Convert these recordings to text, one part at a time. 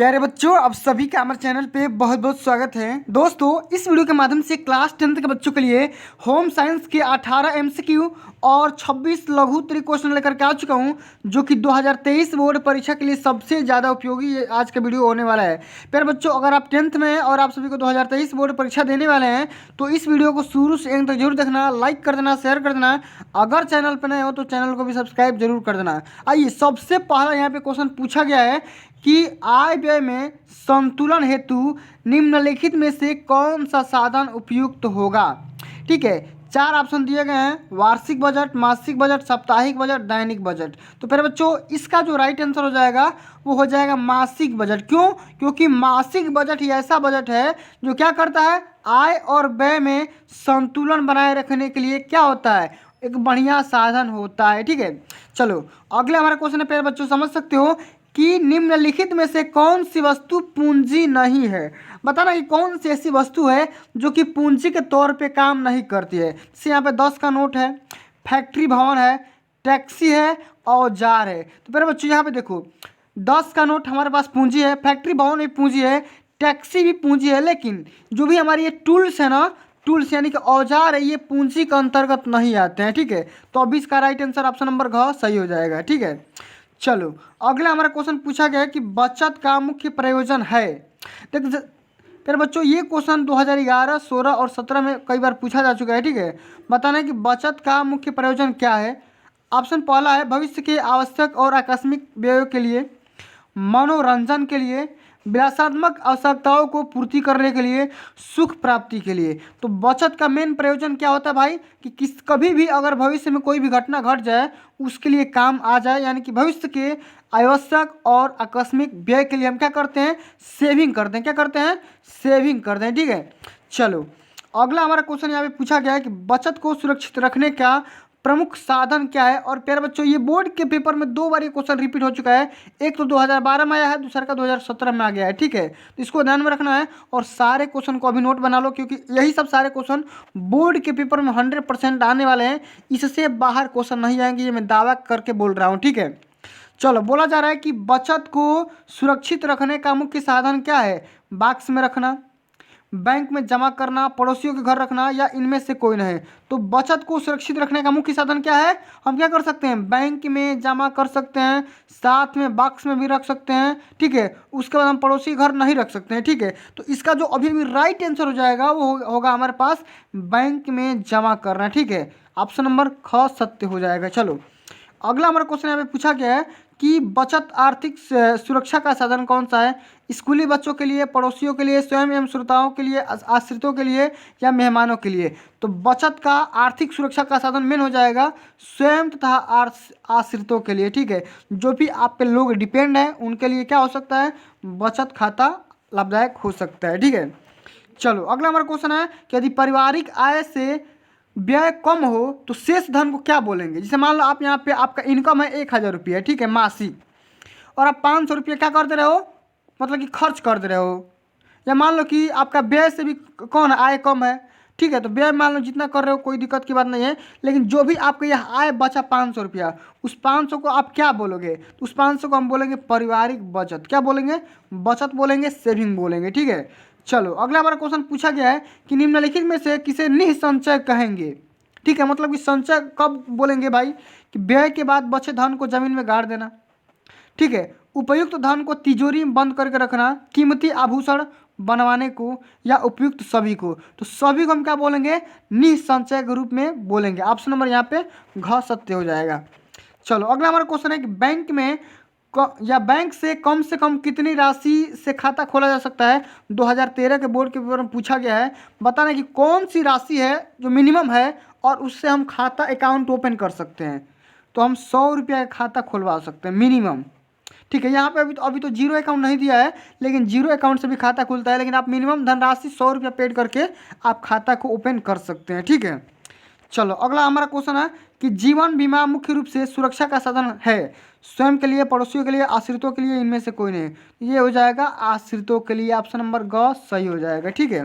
प्यारे बच्चों, आप सभी का हमारे चैनल पे बहुत बहुत स्वागत है। दोस्तों, इस वीडियो के माध्यम से क्लास 10th के बच्चों के लिए होम साइंस के 18 एमसीक्यू और 26 लघु उत्तरीय क्वेश्चन लेकर के आ चुका हूं, जो कि 2023 बोर्ड परीक्षा के लिए सबसे ज़्यादा उपयोगी ये आज का वीडियो होने वाला है। प्यारे बच्चों, अगर आप 10th में हैं और आप सभी को 2023 बोर्ड परीक्षा देने वाले हैं तो इस वीडियो को शुरू से एंड तक जरूर देखना, लाइक कर देना, शेयर कर देना। अगर चैनल पर नए हो तो चैनल को भी सब्सक्राइब जरूर कर देना। आइए, सबसे पहला यहाँ पे क्वेश्चन पूछा गया है कि आय व्यय में संतुलन हेतु निम्नलिखित में से कौन सा साधन उपयुक्त होगा। ठीक है, 4 ऑप्शन दिए गए हैं: वार्षिक बजट, मासिक बजट, साप्ताहिक बजट, दैनिक बजट। तो फिर बच्चों, इसका जो राइट आंसर हो जाएगा वो हो जाएगा मासिक बजट। क्यों? क्योंकि मासिक बजट ही ऐसा बजट है जो क्या करता है, आय और व्यय में संतुलन बनाए रखने के लिए क्या होता है, एक बढ़िया साधन होता है। ठीक है, चलो अगले हमारा क्वेश्चन है। प्यारे बच्चों, समझ सकते हो कि निम्नलिखित में से कौन सी वस्तु पूंजी नहीं है। बताना कि कौन सी ऐसी वस्तु है जो कि पूंजी के तौर पे काम नहीं करती है। जैसे यहाँ पे 10 का नोट है, फैक्ट्री भवन है, टैक्सी है, औजार है। तो मेरे बच्चों यहाँ पे देखो, 10 का नोट हमारे पास पूंजी है, फैक्ट्री भवन भी पूंजी है, टैक्सी भी पूंजी है, लेकिन जो भी हमारी ये टूल्स है ना, टूल्स यानी कि औजार है, ये पूंजी के अंतर्गत नहीं आते हैं। ठीक है, तो अब इसका राइट आंसर ऑप्शन नंबर घ सही हो जाएगा। ठीक है, चलो अगला हमारा क्वेश्चन पूछा गया है कि बचत का मुख्य प्रयोजन है। देख फिर बच्चों, ये क्वेश्चन 2011, 16 और 17 में कई बार पूछा जा चुका है। ठीक है, बताना है कि बचत का मुख्य प्रयोजन क्या है। ऑप्शन पहला है भविष्य के आवश्यक और आकस्मिक व्ययों के लिए, मनोरंजन के लिए, विलासात्मक आवश्यकताओं को पूर्ति करने के लिए, सुख प्राप्ति के लिए। तो बचत का मेन प्रयोजन क्या होता है भाई, कि कभी भी अगर भविष्य में कोई भी घटना घट जाए उसके लिए काम आ जाए, यानी कि भविष्य के आवश्यक और आकस्मिक व्यय के लिए हम क्या करते हैं, सेविंग करते हैं। क्या करते हैं, सेविंग करते हैं। ठीक है, चलो अगला हमारा क्वेश्चन यहाँ पे पूछा गया है कि बचत को सुरक्षित रखने का प्रमुख साधन क्या है। और प्यारे बच्चों, ये बोर्ड के पेपर में 2 बार ये क्वेश्चन रिपीट हो चुका है। एक तो 2012 में आया है, दूसरा का 2017 में आ गया है। ठीक है, तो इसको ध्यान में रखना है और सारे क्वेश्चन को अभी नोट बना लो, क्योंकि यही सब सारे क्वेश्चन बोर्ड के पेपर में 100% आने वाले हैं। इससे बाहर क्वेश्चन नहीं आएंगे, ये मैं दावा करके बोल रहा हूँ। ठीक है, चलो बोला जा रहा है कि बचत को सुरक्षित रखने का मुख्य साधन क्या है। बॉक्स में रखना, बैंक में जमा करना, पड़ोसियों के घर रखना, या इनमें से कोई नहीं। तो बचत को सुरक्षित रखने का मुख्य साधन क्या है, हम क्या कर सकते हैं, बैंक में जमा कर सकते हैं, साथ में बॉक्स में भी रख सकते हैं। ठीक है, उसके बाद हम पड़ोसी घर नहीं रख सकते हैं। ठीक है, तो इसका जो अभी भी राइट आंसर हो जाएगा वो होगा हमारे पास बैंक में जमा करना। ठीक है, ऑप्शन नंबर ख सत्य हो जाएगा। चलो अगला हमारा क्वेश्चन यहाँ पे पूछा गया है कि बचत आर्थिक सुरक्षा का साधन कौन सा है। स्कूली बच्चों के लिए, पड़ोसियों के लिए, स्वयं एवं श्रोताओं के लिए, आश्रितों के लिए, या मेहमानों के लिए। तो बचत का आर्थिक सुरक्षा का साधन मेन हो जाएगा स्वयं तथा आश्रितों के लिए। ठीक है, जो भी आप पे लोग डिपेंड हैं उनके लिए क्या हो सकता है, बचत खाता लाभदायक हो सकता है। ठीक है, चलो अगला हमारा क्वेश्चन है कि यदि पारिवारिक आय से व्यय कम हो तो शेष धन को क्या बोलेंगे। जैसे मान लो आप यहाँ पे आपका इनकम है 1000 रुपये, ठीक है, मासिक, और आप 500 रुपये क्या कर दे रहे हो, मतलब कि खर्च कर दे रहे हो। या मान लो कि आपका व्यय से भी कौन आय कम है, ठीक है, तो व्यय मान लो जितना कर रहे हो कोई दिक्कत की बात नहीं है, लेकिन जो भी आपका यह आय बचा 500 रुपया, उस 500 को आप क्या बोलोगे, तो उस 500 को हम बोलेंगे पारिवारिक बचत। क्या बोलेंगे, बचत बोलेंगे, सेविंग बोलेंगे। ठीक है, चलो अगला हमारा क्वेश्चन पूछा गया है कि निम्नलिखित में से किसे निसंचय कहेंगे। ठीक है, मतलब कि संचय कब बोलेंगे भाई, कि व्यय के बाद बचे धन को जमीन में गाड़ देना। ठीक है, उपयुक्त धन को तिजोरी में बंद करके रखना, कीमती आभूषण बनवाने को, या उपयुक्त सभी को। तो सभी को हम क्या बोलेंगे, निसंचय के रूप में बोलेंगे। ऑप्शन नंबर यहाँ पे घ सत्य हो जाएगा। चलो अगला हमारा क्वेश्चन है कि बैंक में या बैंक से कम कितनी राशि से खाता खोला जा सकता है। 2013 के बोर्ड के पेपर में पूछा गया है। बताना कि कौन सी राशि है जो मिनिमम है और उससे हम खाता अकाउंट ओपन कर सकते हैं। तो हम 100 रुपया का खाता खुलवा सकते हैं मिनिमम। ठीक है, यहाँ पे अभी तो जीरो अकाउंट नहीं दिया है, लेकिन जीरो अकाउंट से भी खाता खुलता है, लेकिन आप मिनिमम धनराशि 100 रुपया पेड करके आप खाता को ओपन कर सकते हैं। ठीक है, चलो अगला हमारा क्वेश्चन है कि जीवन बीमा मुख्य रूप से सुरक्षा का साधन है स्वयं के लिए, पड़ोसियों के लिए, आश्रितों के लिए, इनमें से कोई नहीं। ये हो जाएगा आश्रितों के लिए। ऑप्शन नंबर ग सही हो जाएगा। ठीक है,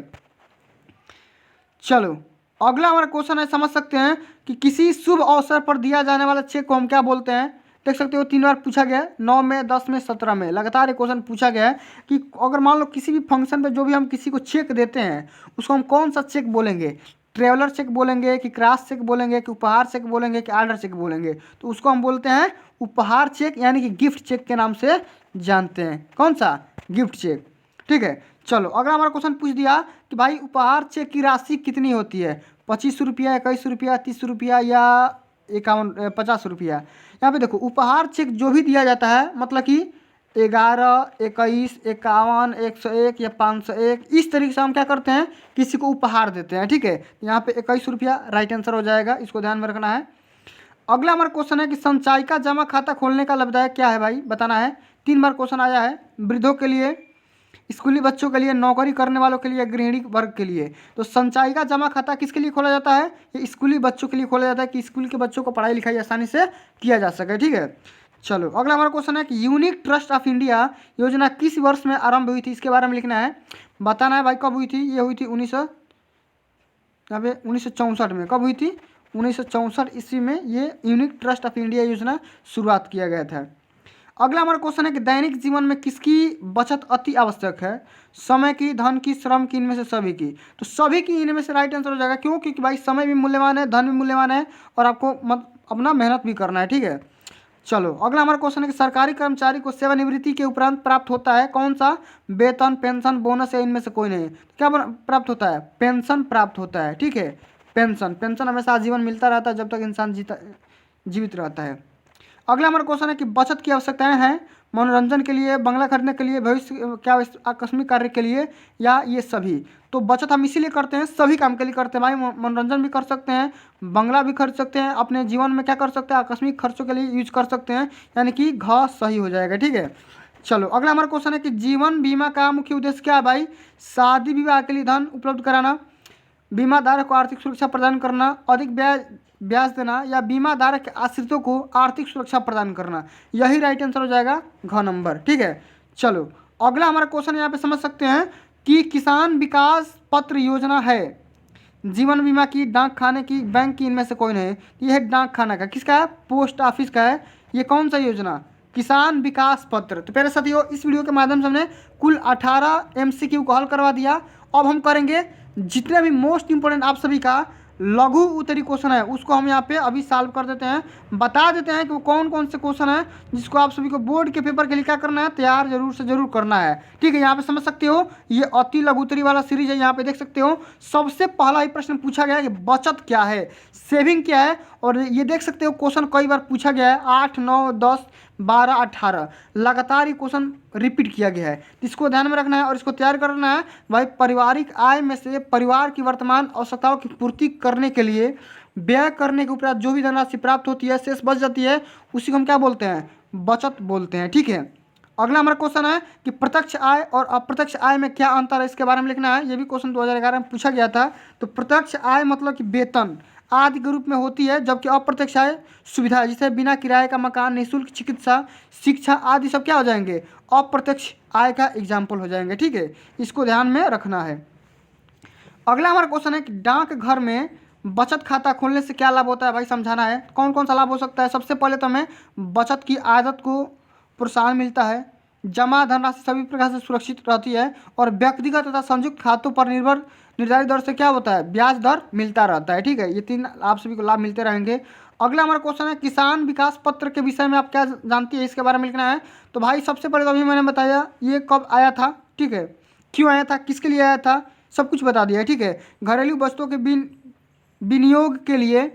चलो अगला हमारा क्वेश्चन है, समझ सकते हैं कि किसी शुभ अवसर पर दिया जाने वाला चेक को हम क्या बोलते हैं, देख सकते हो 3 बार पूछा गया है, 9 में, 10 में, 17 में लगातार एक क्वेश्चन पूछा गया है कि अगर मान लो किसी भी फंक्शन पे जो भी हम किसी को चेक देते हैं उसको हम कौन सा चेक बोलेंगे, ट्रेवलर चेक बोलेंगे कि क्रॉस चेक बोलेंगे कि उपहार चेक बोलेंगे कि ऑर्डर चेक बोलेंगे, तो उसको हम बोलते हैं उपहार चेक यानी कि गिफ्ट चेक के नाम से जानते हैं। कौन सा? Gift cheque. ठीक है, चलो अगला हमारा क्वेश्चन पूछ दिया कि भाई उपहार चेक की राशि कितनी होती है, 25 रुपया, 21 रुपया, 30 रुपया या 50 रुपया। यहाँ पे देखो उपहार चेक जो भी दिया जाता है मतलब कि 11, 21, 51, 101 या 501 इस तरीके से हम क्या करते हैं किसी को उपहार देते हैं। ठीक है, यहाँ पे 21 रुपया राइट आंसर हो जाएगा, इसको ध्यान में रखना है। अगला हमारा क्वेश्चन है कि संचयी का जमा खाता खोलने का लाभदायक क्या है भाई, बताना है। 3 बार क्वेश्चन आया है, वृद्धों के लिए, स्कूली बच्चों के लिए, नौकरी करने वालों के लिए, गृहिणी वर्ग के लिए। तो संचयी का जमा खाता किसके लिए खोला जाता है? ये स्कूली बच्चों के लिए खोला जाता है कि स्कूल के बच्चों को पढ़ाई लिखाई आसानी से किया जा सके। ठीक है, चलो अगला हमारा क्वेश्चन है कि यूनिक ट्रस्ट ऑफ इंडिया योजना किस वर्ष में आरंभ हुई थी, इसके बारे में लिखना है, बताना है भाई कब हुई थी। ये हुई थी 1964 में। कब हुई थी? 1964 ईस्वी में ये यूनिक ट्रस्ट ऑफ इंडिया योजना शुरुआत किया गया था। अगला हमारा क्वेश्चन है कि दैनिक जीवन में किसकी बचत अति आवश्यक है, समय की, धन की, श्रम की, इनमें से सभी की। तो सभी की इनमें से राइट आंसर हो जाएगा। क्यों? क्योंकि भाई समय भी मूल्यवान है, धन भी मूल्यवान है और आपको अपना मेहनत भी करना है। ठीक है, चलो अगला हमारा क्वेश्चन है कि सरकारी कर्मचारी को सेवानिवृत्ति के उपरांत प्राप्त होता है कौन सा? वेतन, पेंशन, बोनस या इनमें से कोई नहीं। क्या प्राप्त होता है? पेंशन प्राप्त होता है। ठीक है, पेंशन हमेशा आजीवन मिलता रहता है जब तक इंसान जीवित रहता है। अगला हमारा क्वेश्चन है कि बचत की आवश्यकताएं हैं मनोरंजन के लिए, बंगला खरीदने के लिए, भविष्य क्या आकस्मिक कार्य के लिए या ये सभी। तो बचत हम इसीलिए करते हैं, सभी काम के लिए करते हैं भाई। मनोरंजन भी कर सकते हैं, बंगला भी खरीद सकते हैं, अपने जीवन में क्या कर सकते हैं आकस्मिक खर्चों के लिए यूज कर सकते हैं, यानी कि घ सही हो जाएगा। ठीक है, चलो अगला हमारा क्वेश्चन है कि जीवन बीमा का मुख्य उद्देश्य क्या है भाई? शादी विवाह के लिए धन उपलब्ध कराना, बीमा धारक को आर्थिक सुरक्षा प्रदान करना, अधिक ब्याज देना या बीमा धारक के आश्रितों को आर्थिक सुरक्षा प्रदान करना। यही राइट आंसर हो जाएगा, घ नंबर। ठीक है, चलो अगला हमारा क्वेश्चन यहाँ पे समझ सकते हैं कि किसान विकास पत्र योजना है जीवन बीमा की, डाक खाने की, बैंक की, इनमें से कोई नहीं। ये है डाक खाना का, किसका है? पोस्ट ऑफिस का है। ये कौन सा योजना? किसान विकास पत्र। तो प्यारे साथियों इस वीडियो के माध्यम से हमने कुल 18 MCQ को हल करवा दिया। अब हम करेंगे जितने भी मोस्ट इंपोर्टेंट आप सभी का लघु उत्तरी क्वेश्चन है उसको हम यहाँ पे अभी सॉल्व कर देते हैं, बता देते हैं कि वो कौन कौन से क्वेश्चन है जिसको आप सभी को बोर्ड के पेपर के लिए क्या करना है, तैयार जरूर से जरूर करना है। ठीक है, यहाँ पे समझ सकते हो ये अति लघु उत्तरी वाला सीरीज है। यहाँ पे देख सकते हो सबसे पहला ही प्रश्न पूछा गया है कि बचत क्या है, सेविंग क्या है, और ये देख सकते हो क्वेश्चन कई बार पूछा गया है, 8, 9, 10, 12, 18 लगातार ये क्वेश्चन रिपीट किया गया है। इसको ध्यान में रखना है और इसको तैयार करना है भाई। पारिवारिक आय में से परिवार की वर्तमान आवश्यकताओं की पूर्ति करने के लिए व्यय करने के उपरांत जो भी धनराशि प्राप्त होती है, शेष बच जाती है, उसी को हम क्या बोलते हैं? बचत बोलते हैं। ठीक है, अगला हमारा क्वेश्चन है कि प्रत्यक्ष आय और अप्रत्यक्ष आय में क्या अंतर है, इसके बारे में लिखना है। ये भी क्वेश्चन 2011 में पूछा गया था। तो प्रत्यक्ष आय मतलब कि वेतन आदि के रूप में होती है, जबकि अप्रत्यक्ष आय सुविधा है, जैसे बिना किराए का मकान, निःशुल्क चिकित्सा, शिक्षा आदि सब क्या हो जाएंगे? अप्रत्यक्ष आय का एग्जाम्पल हो जाएंगे। ठीक है, इसको ध्यान में रखना है। अगला हमारा क्वेश्चन है कि डाक घर में बचत खाता खोलने से क्या लाभ होता है भाई, समझाना है। कौन कौन सा लाभ हो सकता है? सबसे पहले तो हमें बचत की आदत को प्रोत्साहन मिलता है, जमा धनराशि सभी प्रकार से सुरक्षित रहती है और व्यक्तिगत तथा संयुक्त खातों पर निर्धारित दर से क्या होता है? ब्याज दर मिलता रहता है। ठीक है, ये 3 आप सभी को लाभ मिलते रहेंगे। अगला हमारा क्वेश्चन है किसान विकास पत्र के विषय में आप क्या जानती है, इसके बारे में लिखना है। तो भाई सबसे पहले तो अभी मैंने बताया ये कब आया था, ठीक है, क्यों आया था, किसके लिए आया था, सब कुछ बता दिया है। ठीक है, घरेलू वस्तुओं के विनियोग के लिए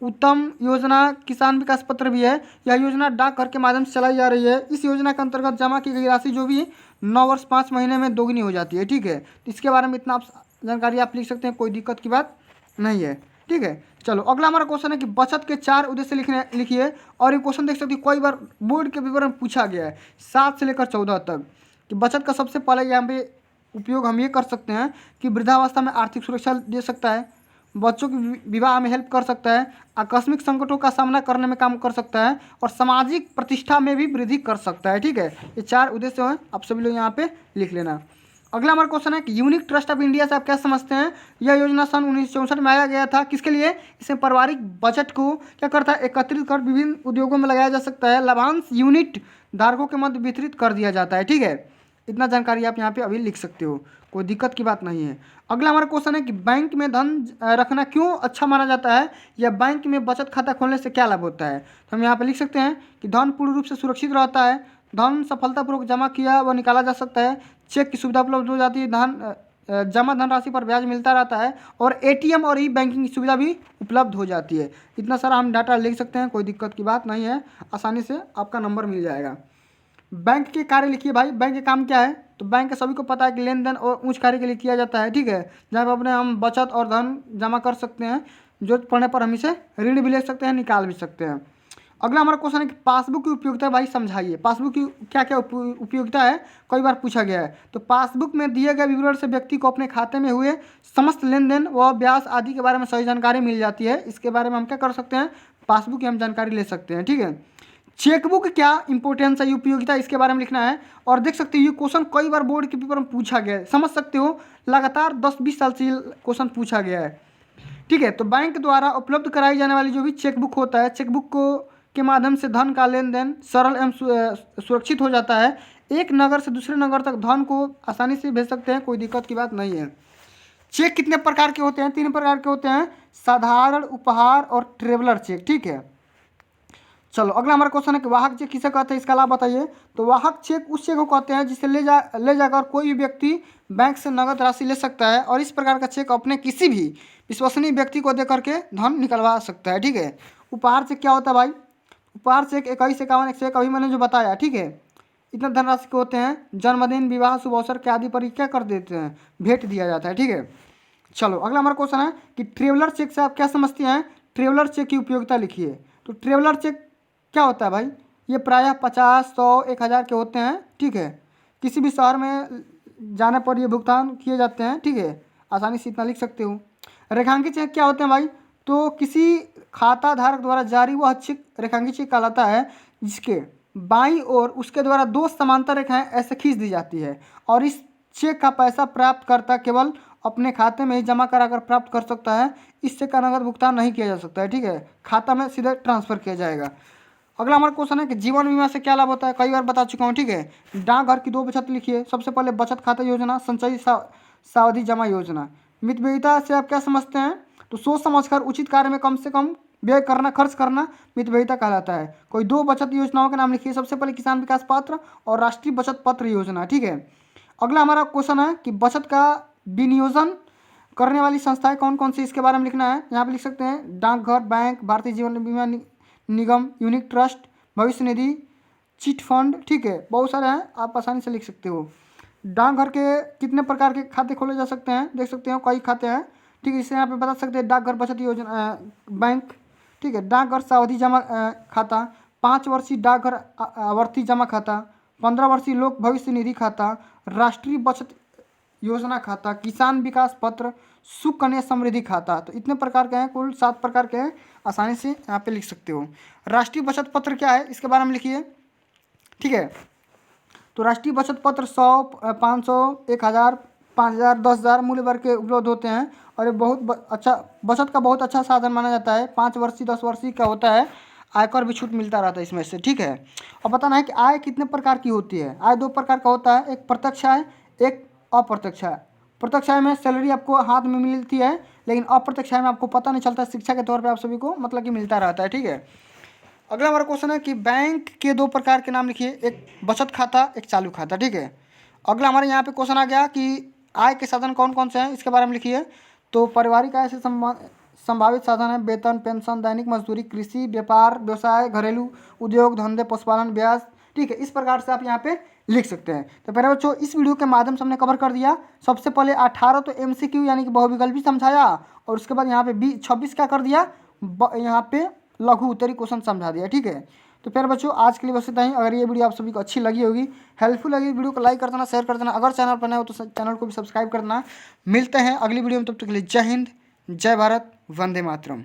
उत्तम योजना किसान विकास पत्र भी है। यह योजना डाकघर के माध्यम से चलाई जा रही है। इस योजना के अंतर्गत जमा की गई राशि जो भी 9 वर्ष 5 महीने में दोगुनी हो जाती है। ठीक है, तो इसके बारे में इतना जानकारी आप लिख सकते हैं, कोई दिक्कत की बात नहीं है। ठीक है, चलो अगला हमारा क्वेश्चन है कि बचत के 4 उद्देश्य लिखिए। और ये क्वेश्चन देख सकते हैं कई बार बोर्ड के पेपर में पूछा गया है 7 से लेकर 14 तक। कि बचत का सबसे पहले यहाँ पे उपयोग हम ये कर सकते हैं कि वृद्धावस्था में आर्थिक सुरक्षा दे सकता है, बच्चों के विवाह में हेल्प कर सकता है, आकस्मिक संकटों का सामना करने में काम कर सकता है और सामाजिक प्रतिष्ठा में भी वृद्धि कर सकता है। ठीक है, ये 4 उद्देश्य हैं, आप सभी लोग यहाँ पे लिख लेना। अगला हमारा क्वेश्चन है कि यूनिक ट्रस्ट ऑफ इंडिया से आप क्या समझते हैं। यह योजना सन 1964 में आया गया था, किसके लिए। इसमें पारिवारिक बजट को क्या करता है, एकत्रित कर विभिन्न उद्योगों में लगाया जा सकता है। लाभांश यूनिट धारकों के मध्य वितरित कर दिया जाता है। ठीक है, इतना जानकारी आप यहाँ पे अभी लिख सकते हो, कोई दिक्कत की बात नहीं है। अगला हमारा क्वेश्चन है कि बैंक में धन रखना क्यों अच्छा माना जाता है, या बैंक में बचत खाता खोलने से क्या लाभ होता है। तो हम यहाँ पे लिख सकते हैं कि धन पूर्ण रूप से सुरक्षित रहता है, धन सफलतापूर्वक जमा किया व निकाला जा सकता है, चेक की सुविधा उपलब्ध हो जाती है, जमा धनराशि पर ब्याज मिलता रहता है, और एटीएम और ई बैंकिंग की सुविधा भी उपलब्ध हो जाती है। इतना सारा हम डाटा लिख सकते हैं, कोई दिक्कत की बात नहीं है, आसानी से आपका नंबर मिल जाएगा। बैंक के कार्य लिखिए भाई, बैंक का काम क्या है। तो बैंक के सभी को पता है कि लेन देन और उच्च कार्य के लिए किया जाता है। ठीक है, जहाँ पर अपने हम बचत और धन जमा कर सकते हैं, जरूरत पड़ने पर हम इसे ऋण भी ले सकते हैं, निकाल भी सकते हैं। अगला हमारा क्वेश्चन है कि पासबुक की उपयोगिता भाई समझाइए। पासबुक की क्या क्या उपयोगिता है, कई बार पूछा गया है। तो पासबुक में दिए गए विवरण से व्यक्ति को अपने खाते में हुए समस्त लेन देन व ब्याज आदि के बारे में सही जानकारी मिल जाती है। इसके बारे में हम क्या कर सकते हैं, पासबुक की हम जानकारी ले सकते हैं। ठीक है, चेकबुक क्या इंपॉर्टेंस है, उपयोगिता, इसके बारे में लिखना है। और देख सकते हो ये क्वेश्चन कई बार बोर्ड के पेपर में पूछा गया है, समझ सकते हो, लगातार 10-20 साल से क्वेश्चन पूछा गया है। ठीक है, तो बैंक द्वारा उपलब्ध कराई जाने वाली जो भी चेकबुक होता है, चेकबुक को के माध्यम से धन का लेन देन सरल एवं सुरक्षित हो जाता है। एक नगर से दूसरे नगर तक धन को आसानी से भेज सकते हैं, कोई दिक्कत की बात नहीं है। चेक कितने प्रकार के होते हैं, 3 प्रकार के होते हैं, साधारण, उपहार और ट्रेवलर चेक। ठीक है, चलो अगला हमारा क्वेश्चन है कि वाहक चेक किसे कहते हैं, इसका लाभ बताइए। तो वाहक चेक उस चेक को कहते हैं जिसे ले जाकर कोई भी व्यक्ति बैंक से नगद राशि ले सकता है, और इस प्रकार का चेक अपने किसी भी विश्वसनीय व्यक्ति को दे करके धन निकलवा सकता है। ठीक है, उपहार चेक क्या होता है भाई। उपहार चेक 21, 51, 101 अभी मैंने जो बताया। ठीक है, इतना धनराशि के होते हैं, जन्मदिन, विवाह, शुभ अवसर के आदि पर क्या कर देते हैं, भेंट दिया जाता है। ठीक है, चलो अगला हमारा क्वेश्चन है कि ट्रेवलर चेक से आप क्या समझते हैं। ट्रेवलर चेक की उपयोगिता लिखिए। तो ट्रेवलर चेक क्या होता है भाई, ये प्रायः 50, 100, 1000 के होते हैं। ठीक है, किसी भी शहर में जाने पर ये भुगतान किए जाते हैं। ठीक है, आसानी से इतना लिख सकते हो। रेखांकित चेक क्या होते हैं भाई, तो किसी खाता धारक द्वारा जारी वह चेक रेखांकित चेक कहलाता है जिसके बाईं ओर उसके द्वारा 2 समांतर रेखाएं ऐसे खींच दी जाती है, और इस चेक का पैसा प्राप्त करता केवल अपने खाते में ही जमा कराकर प्राप्त कर सकता है। इस चेक का नगद भुगतान नहीं किया जा सकता है। ठीक है, खाता में सीधे ट्रांसफर किया जाएगा। अगला हमारा क्वेश्चन है कि जीवन बीमा से क्या लाभ होता है, कई बार बता चुका हूँ। ठीक है, डाकघर की 2 बचत लिखिए। सबसे पहले बचत खाता योजना, संचयी सावधि जमा योजना। मितव्ययिता से आप क्या समझते हैं, तो सोच समझकर उचित कार्य में कम से कम व्यय करना, खर्च करना मितव्ययिता कहलाता है। कोई 2 बचत योजनाओं के नाम लिखिए। सबसे पहले किसान विकास पत्र और राष्ट्रीय बचत पत्र योजना। ठीक है, अगला हमारा क्वेश्चन है कि बचत का विनियोजन करने वाली संस्थाएं कौन कौन सी, इसके बारे में लिखना है। यहाँ पे लिख सकते हैं डाकघर, बैंक, भारतीय जीवन बीमा निगम, यूनिक ट्रस्ट, भविष्य निधि, चिट फंड। ठीक है, बहुत सारे हैं, आप आसानी से लिख सकते हो। डाकघर के कितने प्रकार के खाते खोले जा सकते हैं, देख सकते हो कई खाते हैं। ठीक है, इसे यहाँ पे बता सकते हैं डाकघर बचत योजना बैंक। ठीक है, डाकघर सावधि जमा खाता, 5 वर्षीय डाकघर आवर्ती जमा खाता, 15 वर्षीय लोक भविष्य निधि खाता, राष्ट्रीय बचत योजना खाता, किसान विकास पत्र, सुकन्या समृद्धि खाता। तो इतने प्रकार के हैं, कुल 7 प्रकार के हैं, आसानी से यहाँ पे लिख सकते हो। राष्ट्रीय बचत पत्र क्या है, इसके बारे में लिखिए। ठीक है, तो राष्ट्रीय बचत पत्र 100, 500, 1000, 5000, 10000 मूल्य वर्ग के उपलब्ध होते हैं, और ये बहुत अच्छा बचत का बहुत अच्छा साधन माना जाता है। 5 वर्षीय 10 वर्षीय का होता है, आयकर भी छूट मिलता रहता है इसमें से। ठीक है, और बताना है कि आय कितने प्रकार की होती है। आय 2 प्रकार का होता है, एक प्रत्यक्ष आय, एक अप्रत्यक्ष आय। प्रत्यक्ष आय में सैलरी आपको हाथ में मिलती है, लेकिन अप्रत्यक्ष आय में आपको पता नहीं चलता, शिक्षा के तौर पे आप सभी को मतलब कि मिलता रहता है। ठीक है, अगला हमारा क्वेश्चन है कि बैंक के 2 प्रकार के नाम लिखिए, एक बचत खाता, एक चालू खाता। ठीक है, अगला हमारे यहाँ पे क्वेश्चन आ गया कि आय के साधन कौन कौन से हैं, इसके बारे में लिखिए। तो पारिवारिक आय से संभावित साधन है वेतन, पेंशन, दैनिक मजदूरी, कृषि, व्यापार, व्यवसाय, घरेलू उद्योग, धंधे, पशुपालन, ब्याज। ठीक है, इस प्रकार से आप यहाँ पे लिख सकते हैं। तो पहले बच्चों इस वीडियो के माध्यम से हमने कवर कर दिया। सबसे पहले 18 तो MCQ यानी कि बहुविकल्पी समझाया, और उसके बाद यहाँ पे 26 क्या कर दिया, यहाँ पे लघु उत्तरी क्वेश्चन समझा दिया। ठीक है, तो फिर बच्चों आज के लिए बस इतना ही। अगर ये वीडियो आप सभी को अच्छी लगी होगी, हेल्पफुल लगी, वीडियो को लाइक कर देना, शेयर कर देना। अगर चैनल पर नए हो तो चैनल को भी सब्सक्राइब कर देना। मिलते हैं अगली वीडियो में, तब तक के लिए जय हिंद, जय भारत, वंदे मातरम।